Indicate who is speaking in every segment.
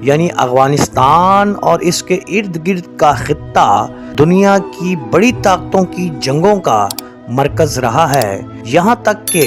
Speaker 1: یعنی افغانستان اور اس کے ارد گرد کا خطہ دنیا کی بڑی طاقتوں کی جنگوں کا مرکز رہا ہے۔ یہاں تک کہ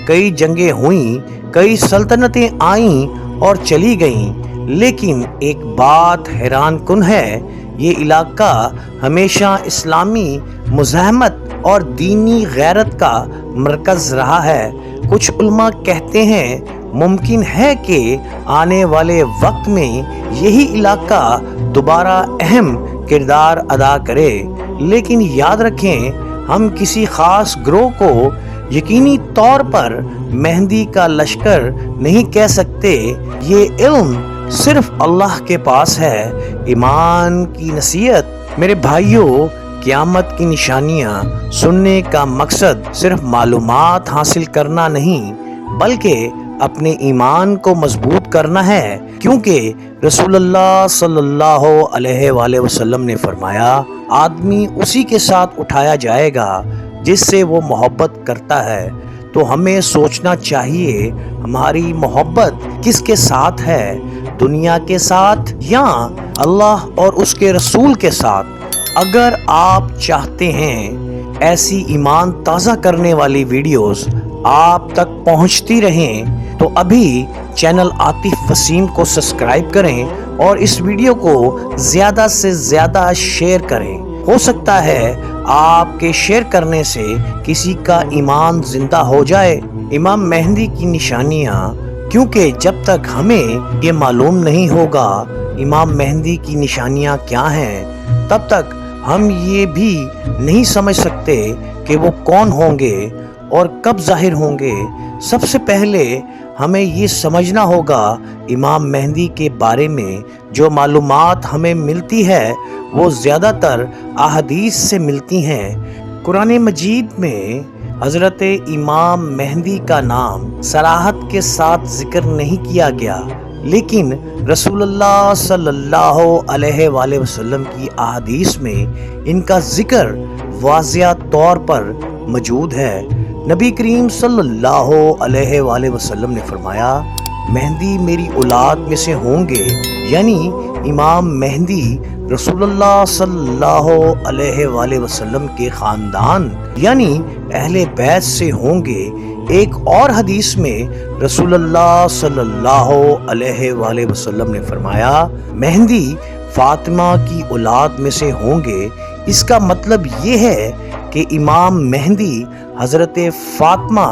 Speaker 1: کئی جنگیں ہوئیں، کئی سلطنتیں آئیں اور چلی گئیں، لیکن ایک بات حیران کن ہے، یہ علاقہ ہمیشہ اسلامی مزاحمت اور دینی غیرت کا مرکز رہا ہے۔ کچھ علماء کہتے ہیں ممکن ہے کہ آنے والے وقت میں یہی علاقہ دوبارہ اہم کردار ادا کرے، لیکن یاد رکھیں ہم کسی خاص گروہ کو یقینی طور پر مہدی کا لشکر نہیں کہہ سکتے۔ یہ علم صرف اللہ کے پاس ہے۔ ایمان کی نصیحت میرے بھائیوں، قیامت کی نشانیاں سننے کا مقصد صرف معلومات حاصل کرنا نہیں بلکہ اپنے ایمان کو مضبوط کرنا ہے، کیونکہ رسول اللہ صلی اللہ علیہ وآلہ وسلم نے فرمایا آدمی اسی کے ساتھ اٹھایا جائے گا جس سے وہ محبت کرتا ہے۔ تو ہمیں سوچنا چاہیے ہماری محبت کس کے ساتھ ہے، دنیا کے ساتھ یا اللہ اور اس کے رسول کے ساتھ؟ اگر آپ چاہتے ہیں ایسی ایمان تازہ کرنے والی ویڈیوز آپ تک پہنچتی رہیں تو ابھی چینل عاطف وسیم کو سبسکرائب کریں اور اس ویڈیو کو زیادہ سے زیادہ شیئر کریں۔ ہو سکتا ہے آپ کے شیئر کرنے سے کسی کا ایمان زندہ ہو جائے۔ امام مہدی کی نشانیاں، کیونکہ جب تک ہمیں یہ معلوم نہیں ہوگا امام مہدی کی نشانیاں کیا ہیں، تب تک ہم یہ بھی نہیں سمجھ سکتے کہ وہ کون ہوں گے اور کب ظاہر ہوں گے۔ سب سے پہلے ہمیں یہ سمجھنا ہوگا امام مہدی کے بارے میں جو معلومات ہمیں ملتی ہے وہ زیادہ تر احادیث سے ملتی ہیں۔ قرآن مجید میں حضرت امام مہدی کا نام صراحت کے ساتھ ذکر نہیں کیا گیا، لیکن رسول اللہ صلی اللہ علیہ وآلہ وسلم کی احادیث میں ان کا ذکر واضح طور پر موجود ہے۔ نبی کریم صلی اللہ علیہ وآلہ وسلم نے فرمایا مہدی میری اولاد میں سے ہوں گے، یعنی امام مہدی رسول اللہ صلی اللہ علیہ وآلہ وسلم کے خاندان یعنی اہل بیت سے ہوں گے۔ ایک اور حدیث میں رسول اللہ صلی اللہ علیہ وآلہ وسلم نے فرمایا مہدی فاطمہ کی اولاد میں سے ہوں گے۔ اس کا مطلب یہ ہے کہ امام مہدی حضرت فاطمہ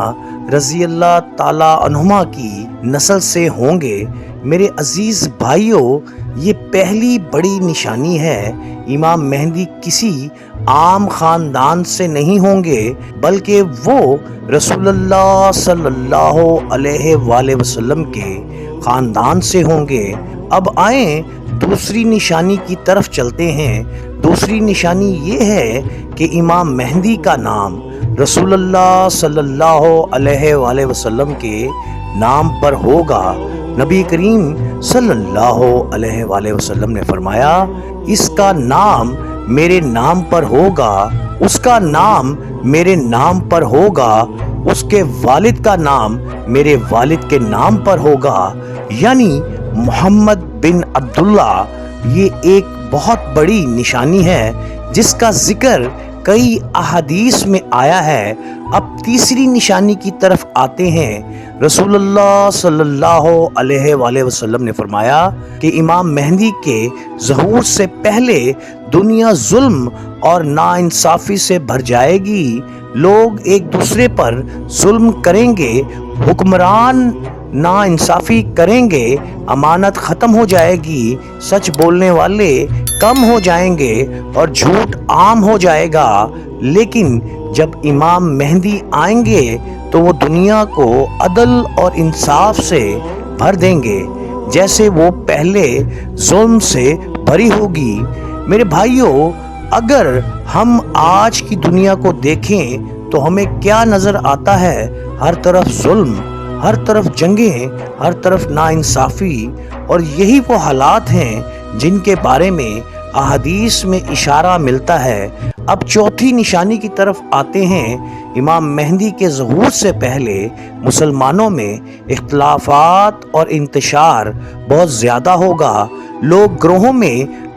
Speaker 1: رضی اللہ تعالی عنہما کی نسل سے ہوں گے۔ میرے عزیز بھائیوں، یہ پہلی بڑی نشانی ہے۔ امام مہدی کسی عام خاندان سے نہیں ہوں گے بلکہ وہ رسول اللہ صلی اللہ علیہ وآلہ وسلم کے خاندان سے ہوں گے۔ اب آئیں دوسری نشانی کی طرف چلتے ہیں۔ دوسری نشانی یہ ہے کہ امام مہدی کا نام رسول اللہ صلی اللہ علیہ وآلہ وسلم کے نام پر ہوگا۔ نبی کریم صلی اللہ علیہ وآلہ وسلم نے فرمایا اس کا نام میرے نام پر ہوگا، اس کا نام میرے نام پر ہوگا، اس کے والد کا نام میرے والد کے نام پر ہوگا، یعنی محمد بن عبداللہ۔ یہ ایک بہت بڑی نشانی ہے جس کا ذکر کئی احادیث میں آیا ہے۔ اب تیسری نشانی کی طرف آتے ہیں۔ رسول اللہ صلی اللہ علیہ وآلہ وسلم نے فرمایا کہ امام مہدی کے ظہور سے پہلے دنیا ظلم اور ناانصافی سے بھر جائے گی۔ لوگ ایک دوسرے پر ظلم کریں گے، حکمران ناانصافی کریں گے، امانت ختم ہو جائے گی، سچ بولنے والے کم ہو جائیں گے اور جھوٹ عام ہو جائے گا۔ لیکن جب امام مہدی آئیں گے تو وہ دنیا کو عدل اور انصاف سے بھر دیں گے جیسے وہ پہلے ظلم سے بھری ہوگی۔ میرے بھائیوں، اگر ہم آج کی دنیا کو دیکھیں تو ہمیں کیا نظر آتا ہے؟ ہر طرف ظلم، ہر طرف جنگیں، ہر طرف ناانصافی، اور یہی وہ حالات ہیں جن کے بارے میں احادیث میں اشارہ ملتا ہے۔ اب چوتھی نشانی کی طرف آتے ہیں۔ امام مہدی کے ظہور سے پہلے مسلمانوں میں اختلافات اور انتشار بہت زیادہ ہوگا، لوگ گروہوں میں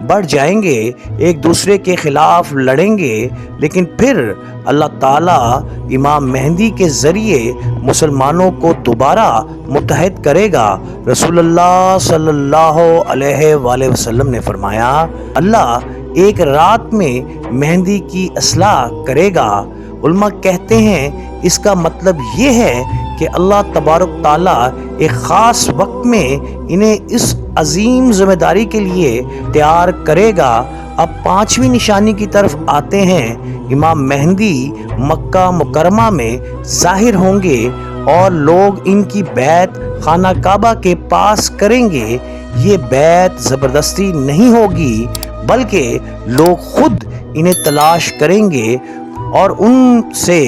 Speaker 1: بڑھ جائیں گے، ایک دوسرے کے خلاف لڑیں گے، لیکن پھر اللہ تعالیٰ امام مہدی کے ذریعے مسلمانوں کو دوبارہ متحد کرے گا۔ رسول اللہ صلی اللہ علیہ وآلہ وسلم نے فرمایا، اللہ ایک رات میں مہدی کی اصلاح کرے گا۔ علماء کہتے ہیں اس کا مطلب یہ ہے کہ اللہ تبارک تعالیٰ ایک خاص وقت میں انہیں اس عظیم ذمہ داری کے لیے تیار کرے گا۔ اب پانچویں نشانی کی طرف آتے ہیں۔ امام مہدی مکہ مکرمہ میں ظاہر ہوں گے اور لوگ ان کی بیعت خانہ کعبہ کے پاس کریں گے۔ یہ بیعت زبردستی نہیں ہوگی بلکہ لوگ خود انہیں تلاش کریں گے اور ان سے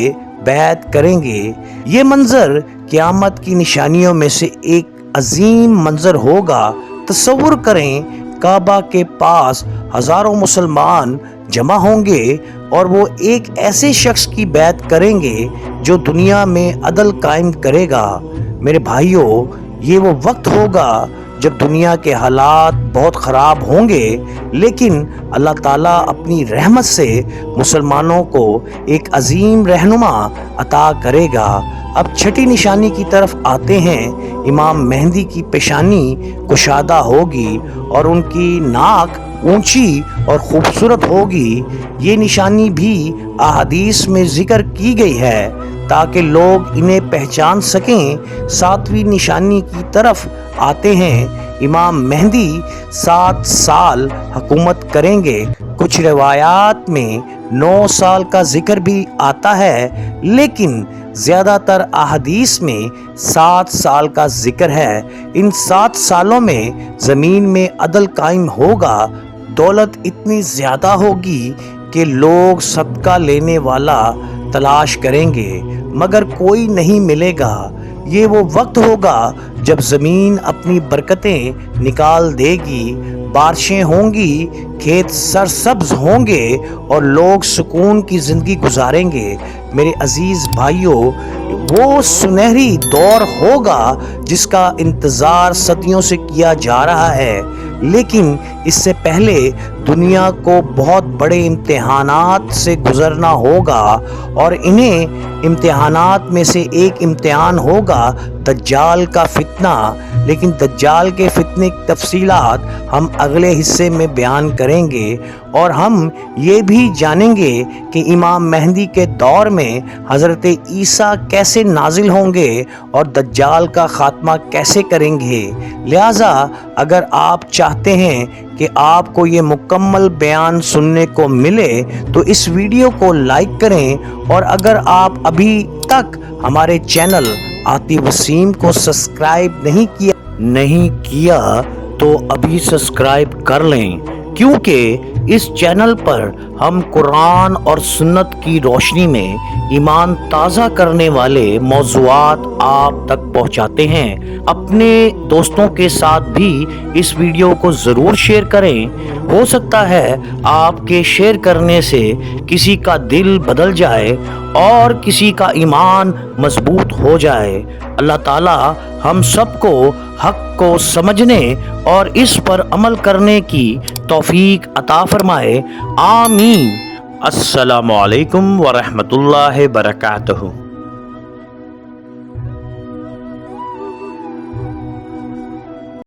Speaker 1: بیعت کریں گے۔ یہ منظر قیامت کی نشانیوں میں سے ایک عظیم منظر ہوگا۔ تصور کریں، کعبہ کے پاس ہزاروں مسلمان جمع ہوں گے اور وہ ایک ایسے شخص کی بیعت کریں گے جو دنیا میں عدل قائم کرے گا۔ میرے بھائیوں، یہ وہ وقت ہوگا جب دنیا کے حالات بہت خراب ہوں گے، لیکن اللہ تعالیٰ اپنی رحمت سے مسلمانوں کو ایک عظیم رہنما عطا کرے گا۔ اب چھٹی نشانی کی طرف آتے ہیں۔ امام مہدی کی پیشانی کشادہ ہوگی اور ان کی ناک اونچی اور خوبصورت ہوگی۔ یہ نشانی بھی احادیث میں ذکر کی گئی ہے تاکہ لوگ انہیں پہچان سکیں۔ ساتویں نشانی کی طرف آتے ہیں۔ امام مہدی 7 سال حکومت کریں گے۔ کچھ روایات میں 9 سال کا ذکر بھی آتا ہے، لیکن زیادہ تر احادیث میں 7 سال کا ذکر ہے۔ ان 7 سالوں میں زمین میں عدل قائم ہوگا، دولت اتنی زیادہ ہوگی کہ لوگ صدقہ لینے والا تلاش کریں گے مگر کوئی نہیں ملے گا۔ یہ وہ وقت ہوگا جب زمین اپنی برکتیں نکال دے گی، بارشیں ہوں گی، کھیت سرسبز ہوں گے اور لوگ سکون کی زندگی گزاریں گے۔ میرے عزیز بھائیوں، وہ سنہری دور ہوگا جس کا انتظار صدیوں سے کیا جا رہا ہے، لیکن اس سے پہلے دنیا کو بہت بڑے امتحانات سے گزرنا ہوگا اور انہیں امتحانات میں سے ایک امتحان ہوگا دجال کا فتنہ۔ لیکن دجال کے فتنے کی تفصیلات ہم اگلے حصے میں بیان کریں گے اور ہم یہ بھی جانیں گے کہ امام مہدی کے دور میں حضرت عیسیٰ کیسے نازل ہوں گے اور دجال کا خاتمہ کیسے کریں گے۔ لہٰذا اگر آپ چاہتے ہیں کہ آپ کو یہ مکمل بیان سننے کو ملے تو اس ویڈیو کو لائک کریں، اور اگر آپ ابھی تک ہمارے چینل آتی وسیم کو سبسکرائب نہیں کیا تو ابھی سبسکرائب کر لیں، کیونکہ اس چینل پر ہم قرآن اور سنت کی روشنی میں ایمان تازہ کرنے والے موضوعات آپ تک پہنچاتے ہیں۔ اپنے دوستوں کے ساتھ بھی اس ویڈیو کو ضرور شیئر کریں، ہو سکتا ہے آپ کے شیئر کرنے سے کسی کا دل بدل جائے اور کسی کا ایمان مضبوط ہو جائے۔ اللہ تعالیٰ ہم سب کو حق کو سمجھنے اور اس پر عمل کرنے کی توفیق عطا فرمائے، آمین۔ السلام علیکم ورحمۃ اللہ وبرکاتہ۔